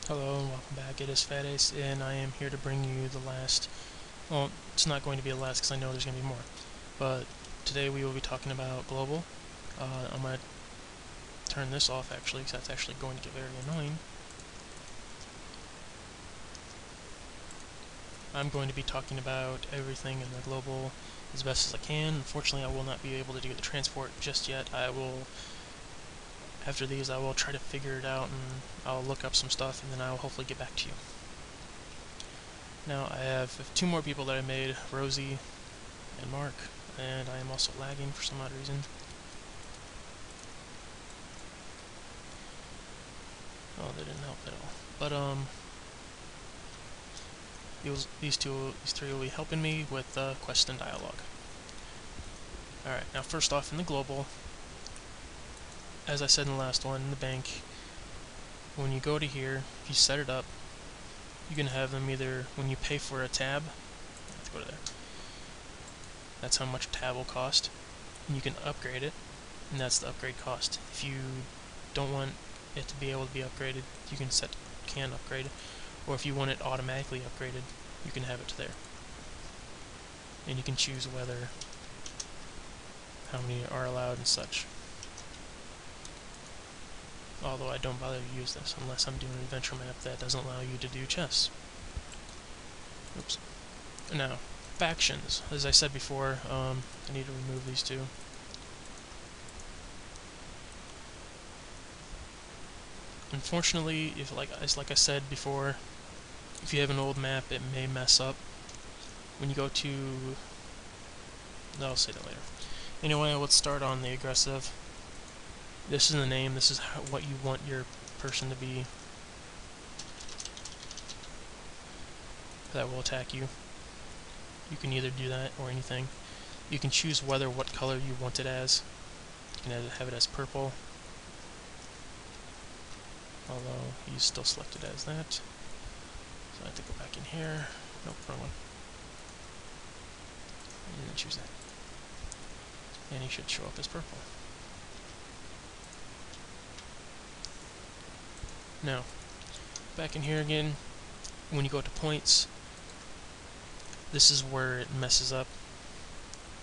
Hello and welcome back. It is Fat Ace, and I am here to bring you the last. Well, it's not going to be the last because I know there's going to be more. But today we will be talking about global. I'm going to turn this off actually because that's actually going to get very annoying. I'm going to be talking about everything in the global as best as I can. Unfortunately, I will not be able to do the transport just yet. After these, I will try to figure it out, and I'll look up some stuff, and then I will hopefully get back to you. Now, I have two more people that I made, Rosie and Mark, and I am also lagging for some odd reason. Oh, that didn't help at all. But, these three will be helping me with quest and dialogue. Alright, now first off, in the global, as I said in the last one, in the bank, when you go to here, if you set it up, you can have them either, when you pay for a tab, I have to go to there, that's how much a tab will cost, and you can upgrade it, and that's the upgrade cost. If you don't want it to be able to be upgraded, you can set can upgrade it, or if you want it automatically upgraded, you can have it to there. And you can choose whether, how many are allowed and such. Although I don't bother to use this unless I'm doing an adventure map that doesn't allow you to do chests. Oops. Now, factions. As I said before, I need to remove these two. Unfortunately, like I said before, if you have an old map, it may mess up. When you go to... No, I'll say that later. Anyway, let's start on the aggressive. This is the name, this is what you want your person to be that will attack you. You can either do that or anything. You can choose what color you want it as. You can have it as purple, although he's still selected as that. So I have to go back in here. Nope, wrong one. And then choose that. And he should show up as purple. Now, back in here again, when you go to points, this is where it messes up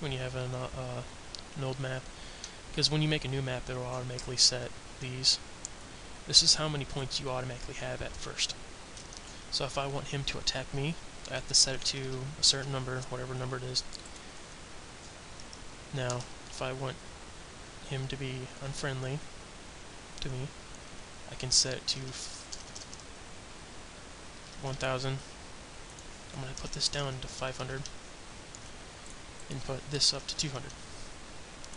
when you have an old map. Because when you make a new map, it will automatically set these. This is how many points you automatically have at first. So if I want him to attack me, I have to set it to a certain number, whatever number it is. Now, if I want him to be unfriendly to me, I can set it to 1000. I'm going to put this down to 500 and put this up to 200.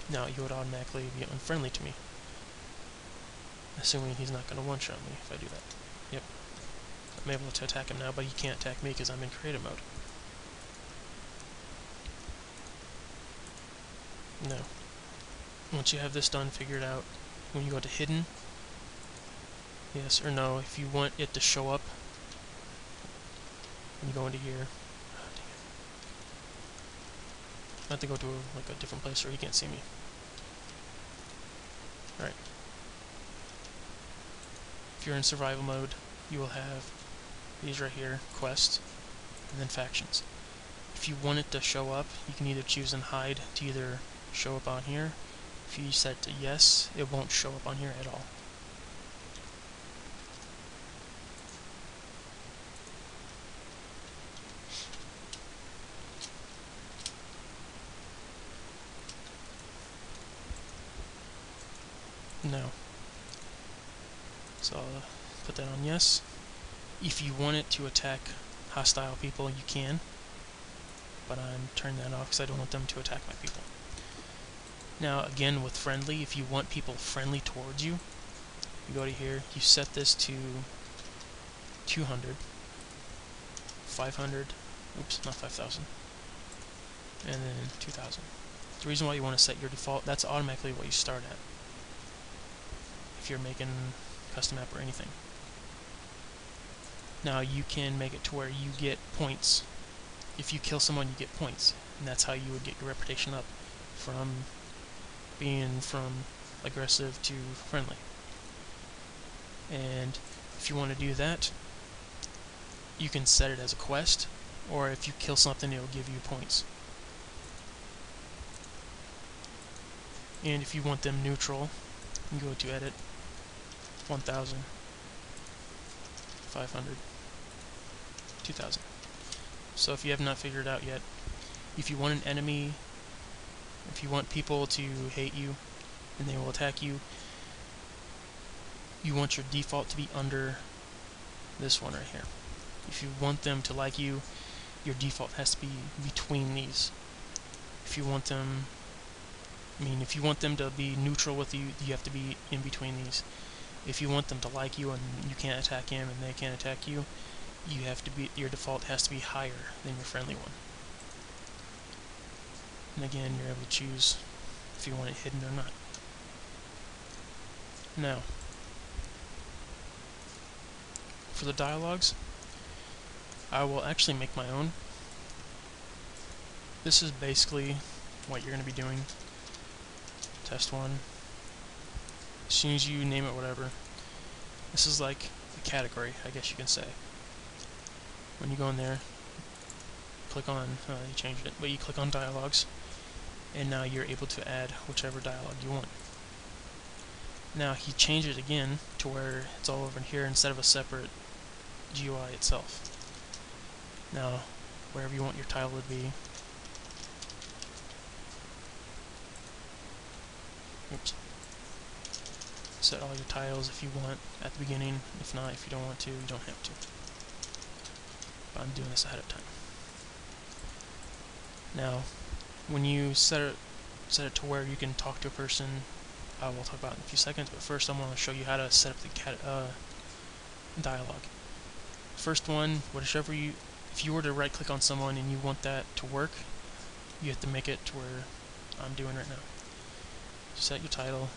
Now he would automatically be unfriendly to me, assuming he's not going to one-shot me if I do that. Yep. I'm able to attack him now, but he can't attack me because I'm in creative mode. Now, once you have this done, figured out, when you go to hidden, yes or no, if you want it to show up, when you go into here, oh, dang it. I have to go to a different place where he can't see me. Alright. If you're in survival mode, you will have these right here, quests, and then factions. If you want it to show up, you can either choose and hide to either show up on here. If you set it to yes, it won't show up on here at all. No. So I'll put that on yes. If you want it to attack hostile people, you can. But I'm turning that off because I don't want them to attack my people. Now, again, with friendly, if you want people friendly towards you, you go to here, you set this to 200, 500, oops, not 5,000, and then 2,000. The reason why you want to set your default, that's automatically what you start at if you're making custom map or anything. Now, you can make it to where you get points. If you kill someone, you get points, and that's how you would get your reputation up from being from aggressive to friendly. And If you want to do that, you can set it as a quest, or if you kill something, it will give you points. And if you want them neutral, you go to edit, 1,000, 500, 2,000. So if you have not figured it out yet, if you want an enemy, if you want people to hate you and they will attack you, you want your default to be under this one right here. If you want them to like you, your default has to be between these. If you want them, if you want them to be neutral with you, you have to be in between these. If you want them to like you and you can't attack him and they can't attack you, you have to be, your default has to be higher than your friendly one. And again, you're able to choose if you want it hidden or not. Now, for the dialogues, I will actually make my own. This is basically what you're going to be doing. Test 1. As soon as you name it whatever, this is like a category, I guess you can say. When you go in there, click on, you changed it, but you click on dialogues, and now you're able to add whichever dialogue you want. Now he changed it again to where it's all over here instead of a separate GUI itself. Now, wherever you want your title to be, oops, set all your titles if you want at the beginning. If not, if you don't want to, you don't have to. But I'm doing this ahead of time. Now, when you set it to where you can talk to a person, I will talk about it in a few seconds, but first I'm going to show you how to set up the dialogue. First one, if you were to right click on someone and you want that to work, you have to make it to where I'm doing right now. Set your title,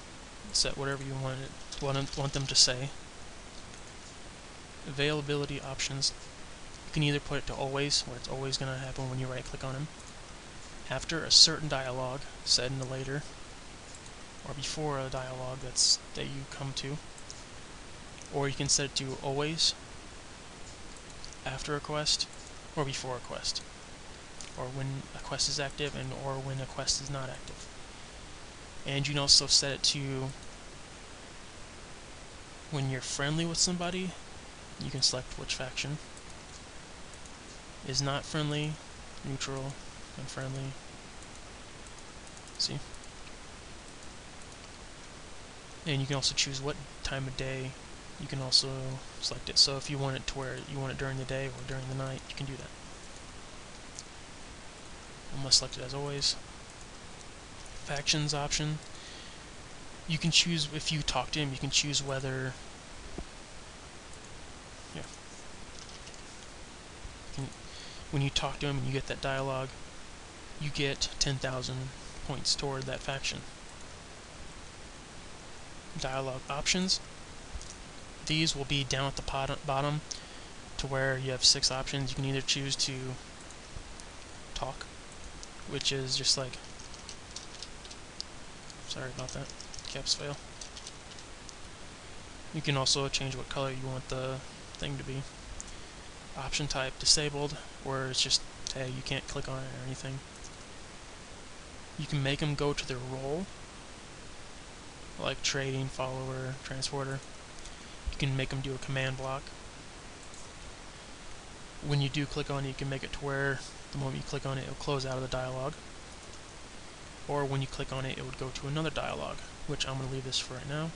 set whatever you want them to say. Availability options, you can either put it to always, where it's always going to happen when you right click on them. After a certain dialogue, set in the later, or before a dialogue that you come to, or you can set it to always, after a quest, or before a quest, or when a quest is active and or when a quest is not active. And you can also set it to when you're friendly with somebody, you can select which faction. Is not friendly, neutral, unfriendly. See? And you can also choose what time of day. You can also select it. So if you want it to where you want it during the day or during the night, you can do that. I'm going to select it as always. Factions option. You can choose, if you talk to him, you can choose whether when you talk to him and you get that dialogue, you get 10,000 points toward that faction. Dialogue options. These will be down at the bottom to where you have 6 options. You can either choose to talk, which is just like, sorry about that, caps fail. You can also change what color you want the thing to be. Option type disabled, where it's just, hey, you can't click on it or anything. You can make them go to their role, like trading, follower, transporter. You can make them do a command block. When you do click on it, you can make it to where the moment you click on it, it'll close out of the dialogue. Or when you click on it, it would go to another dialogue, which I'm going to leave this for right now.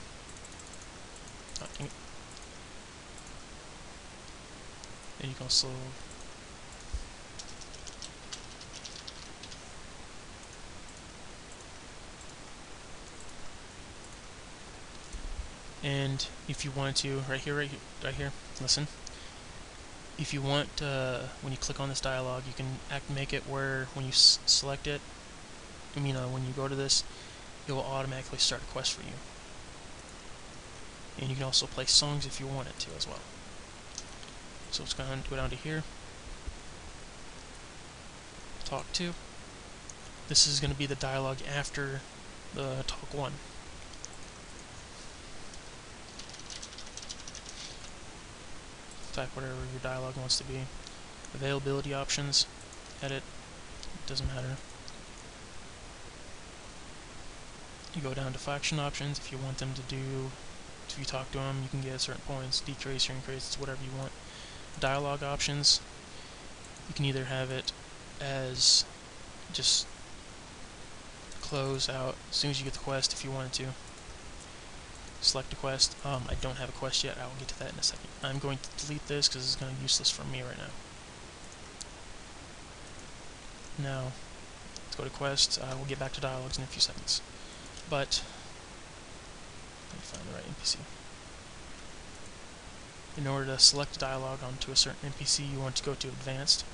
Oh, dang it. And you can also and if you wanted to, right here, listen. If you want, when you click on this dialogue, you can make it where when you select it, when you go to this, it will automatically start a quest for you. And you can also play songs if you want it to as well. So it's going to go down to here. Talk to. This is going to be the dialogue after the talk 1. type whatever your dialogue wants to be. Availability options, edit, doesn't matter. You go down to faction options if you want them to do, if you talk to them, you can get certain points, decrease or increase, it's whatever you want. Dialogue options, you can either have it as just close out as soon as you get the quest if you wanted to. Select a quest. I don't have a quest yet, I will get to that in a second. I'm going to delete this because it's kind of useless for me right now. Now, let's go to quests. We'll get back to dialogues in a few seconds. But, let me find the right NPC. In order to select a dialogue onto a certain NPC, you want to go to Advanced,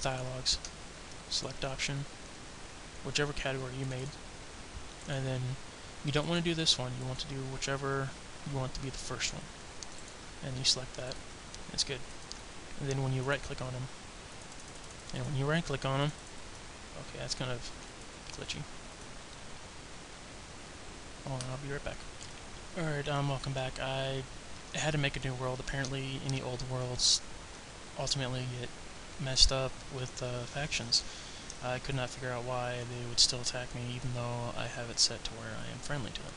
Dialogues, Select Option, whichever category you made, and then you don't want to do this one, you want to do whichever you want to be the first one. And you select that, and it's good. And then when you right click on them, okay, that's kind of glitchy. Hold on, I'll be right back. Alright, welcome back. I had to make a new world. Apparently any old worlds ultimately get messed up with factions. I could not figure out why they would still attack me even though I have it set to where I am friendly to them.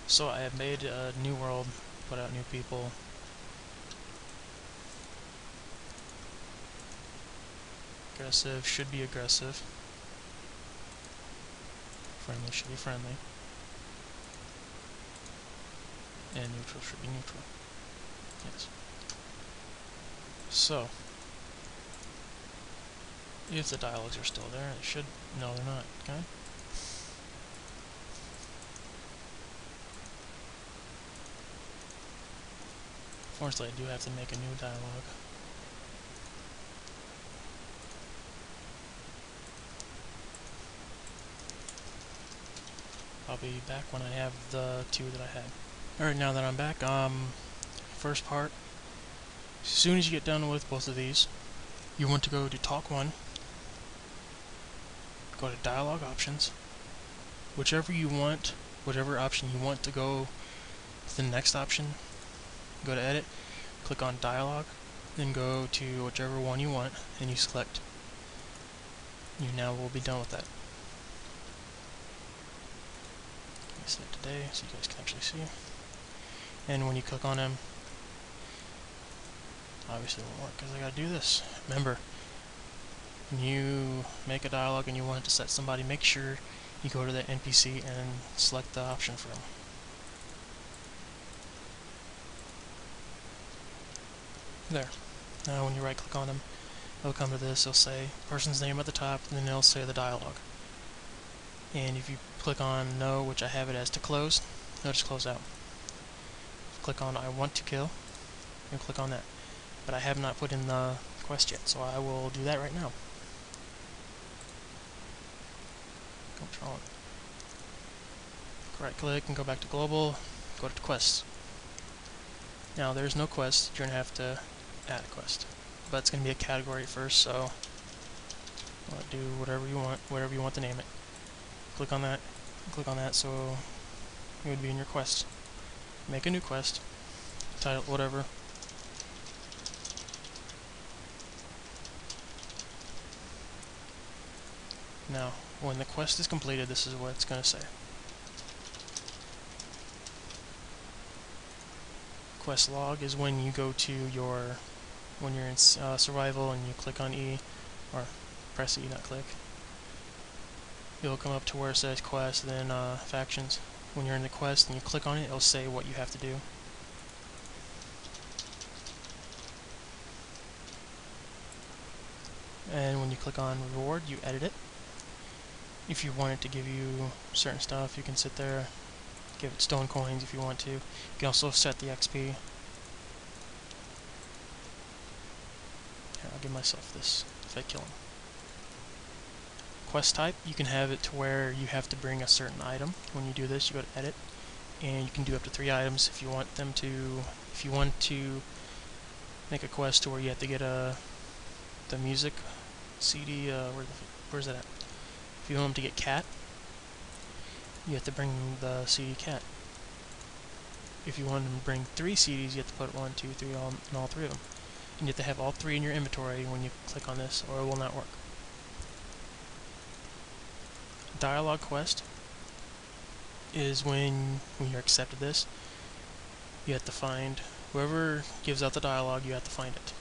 So I have made a new world, put out new people. Aggressive should be aggressive. Friendly should be friendly. And neutral should be neutral. Yes. So, if the dialogues are still there, it should... No, they're not. Okay? Fortunately, I do have to make a new dialogue. I'll be back when I have the two that I had. Alright, now that I'm back, first part, as soon as you get done with both of these, you want to go to Talk 1, go to Dialogue Options, whichever option you want to go to the next option, go to Edit, click on Dialogue, then go to whichever one you want, and you select. You now will be done with that. Let me set it today so you guys can actually see. And when you click on them, obviously it won't work because I gotta do this. Remember, when you make a dialogue and you want it to set somebody, make sure you go to the NPC and select the option for them. There. Now when you right click on them, it'll come to this, it'll say person's name at the top, and then it'll say the dialogue. And if you click on no, which I have it as to close, it'll just close out. Click on I want to kill, and click on that. But I have not put in the quest yet, so I will do that right now. Control. Right click and go back to global, go to quests. Now there's no quest, you're going to have to add a quest. But it's going to be a category first, so do whatever you want to name it. Click on that, so it would be in your quest. Make a new quest, title whatever. Now, when the quest is completed, this is what it's going to say. Quest log is when you go to your, when you're in survival and you click on E, or press E, not click. It'll come up to where it says quest, then factions. When you're in the quest and you click on it, it'll say what you have to do. And when you click on reward, you edit it. If you want it to give you certain stuff, you can sit there, give it stone coins if you want to. You can also set the XP. Here, I'll give myself this if I kill him. Quest type, you can have it to where you have to bring a certain item. When you do this, you go to edit, and you can do up to 3 items if you want them to. If you want to make a quest to where you have to get the music CD, where's that at? If you want them to get cat, you have to bring the CD cat. If you want to bring 3 CDs, you have to put 1, 2, 3 in all 3 of them. And you have to have all 3 in your inventory when you click on this, or it will not work. Dialog quest is when you're accepted this, you have to find whoever gives out the dialogue, you have to find it.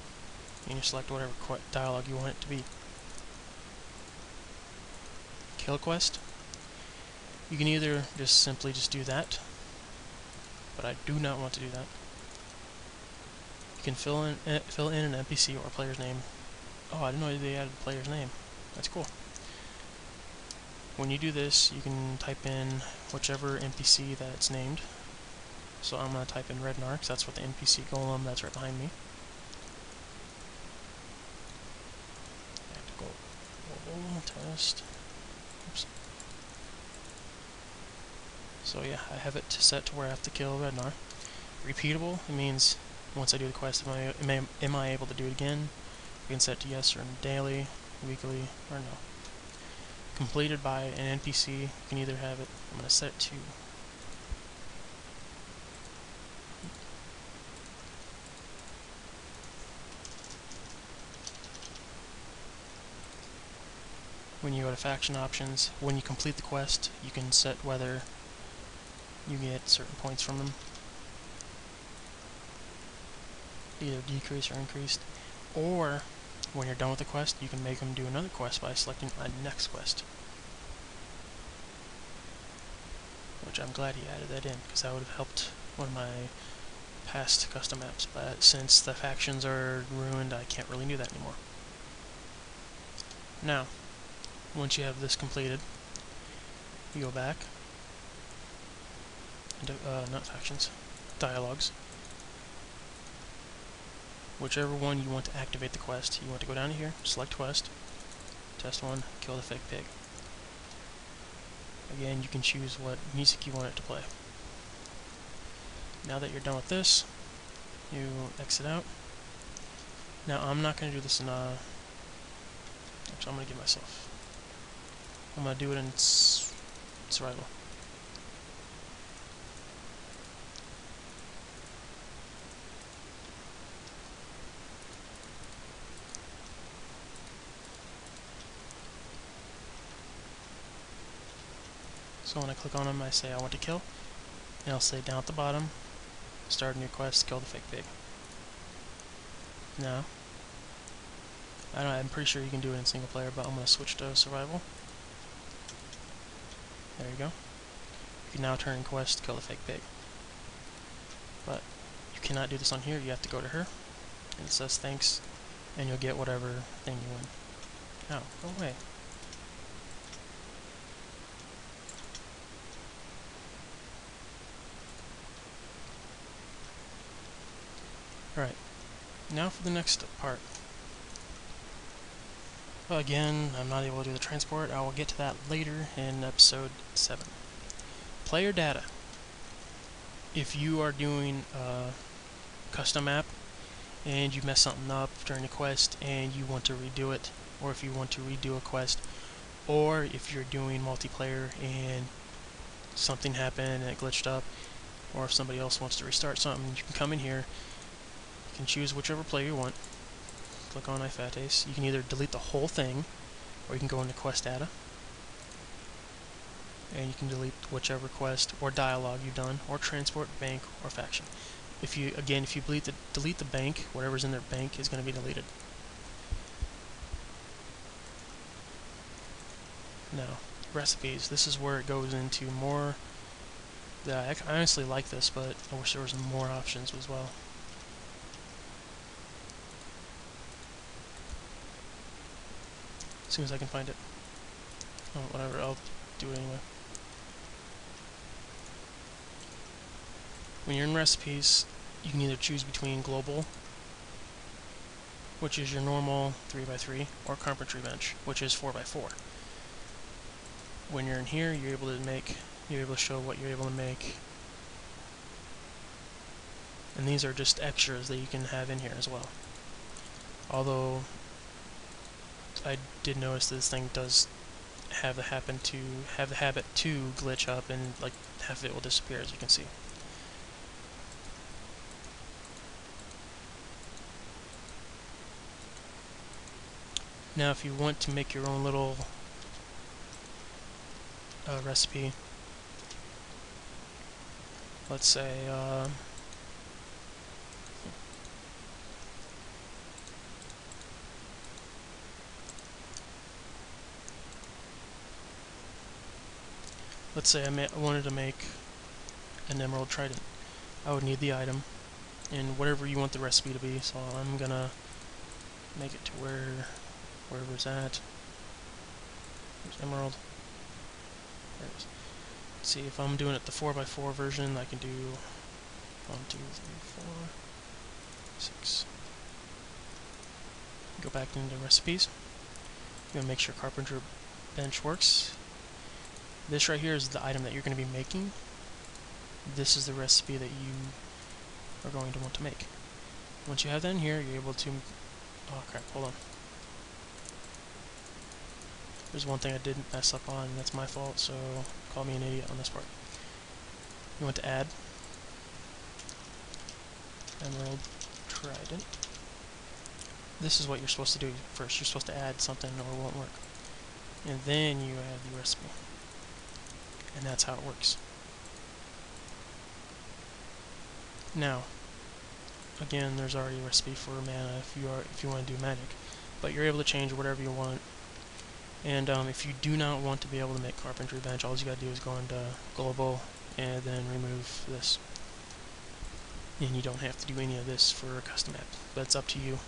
And you select whatever dialogue you want it to be. Kill quest, you can either just simply do that, but I do not want to do that. You can fill in an NPC or a player's name. Oh, I didn't know they added a player's name. That's cool. When you do this, you can type in whichever NPC that's named. So I'm going to type in Rednar, because that's what the NPC golem that's right behind me. I have to go global test. Oops. So yeah, I have it set to where I have to kill Rednar. Repeatable, it means once I do the quest, am I able to do it again? You can set to yes or daily, weekly, or no. Completed by an NPC, you can either have it, I'm going to set it to when you go to faction options, when you complete the quest, you can set whether you get certain points from them, either decreased or increased, or when you're done with the quest, you can make them do another quest by selecting a next quest. Which I'm glad he added that in, because that would have helped one of my past custom maps, but since the factions are ruined, I can't really do that anymore. Now, once you have this completed, you go back into, not factions, dialogues. Whichever one you want to activate the quest, you want to go down to here, select quest, test 1, kill the fake pig. Again, you can choose what music you want it to play. Now that you're done with this, you exit out. Now I'm not going to do this in actually I'm going to give myself, I'm going to do it in survival. So when I click on them, I say I want to kill, and I'll say down at the bottom, start a new quest, kill the fake pig. Now, I'm pretty sure you can do it in single player, but I'm going to switch to survival. There you go. You can now turn in quest, kill the fake pig. But you cannot do this on here, you have to go to her, and it says thanks, and you'll get whatever thing you win. Oh, go away. Alright, now for the next part. Well, again, I'm not able to do the transport. I will get to that later in episode 7. Player data. If you are doing a custom map and you mess something up during a quest and you want to redo it, or if you want to redo a quest, or if you're doing multiplayer and something happened and it glitched up, or if somebody else wants to restart something, you can come in here, you can choose whichever player you want, click on iFates. You can either delete the whole thing, or you can go into quest data, and you can delete whichever quest or dialogue you've done, or transport, bank, or faction. If you delete the bank, whatever's in their bank is going to be deleted. Now, recipes. This is where it goes into more. I honestly like this, but I wish there was more options as well. As soon as I can find it. Oh, whatever, I'll do it anyway. When you're in recipes, you can either choose between global, which is your normal 3x3, or carpentry bench, which is 4x4. When you're in here, you're able to show what you're able to make. And these are just extras that you can have in here as well. Although I did notice this thing does have the habit to glitch up, and like half of it will disappear, as you can see. Now if you want to make your own little recipe, let's say I wanted to make an emerald trident. I would need the item and whatever you want the recipe to be, so I'm gonna make it to wherever it's at. There's emerald. There it is. Let's see, if I'm doing it the 4x4 version, I can do 1, 2, 3, 4, 6. Go back into recipes. I'm gonna make sure carpenter bench works. This right here is the item that you're going to be making. This is the recipe that you are going to want to make. Once you have that in here, you're able to... Oh crap, hold on. There's one thing I didn't mess up on, and that's my fault, so call me an idiot on this part. You want to add emerald trident. This is what you're supposed to do first. You're supposed to add something or it won't work. And then you add the recipe. And that's how it works. Now, again, there's already a recipe for mana if you want to do magic, but you're able to change whatever you want. And if you do not want to be able to make carpentry bench, all you gotta do is go into global and then remove this. And you don't have to do any of this for a custom map, but it's up to you.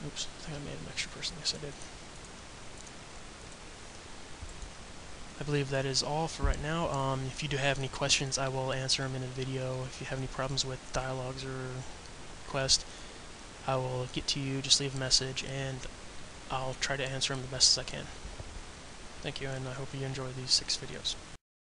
Oops, I think I made an extra person. Yes, I did. I believe that is all for right now. If you do have any questions, I will answer them in a video. If you have any problems with dialogues or quest, I will get to you. Just leave a message, and I'll try to answer them the best as I can. Thank you, and I hope you enjoy these 6 videos.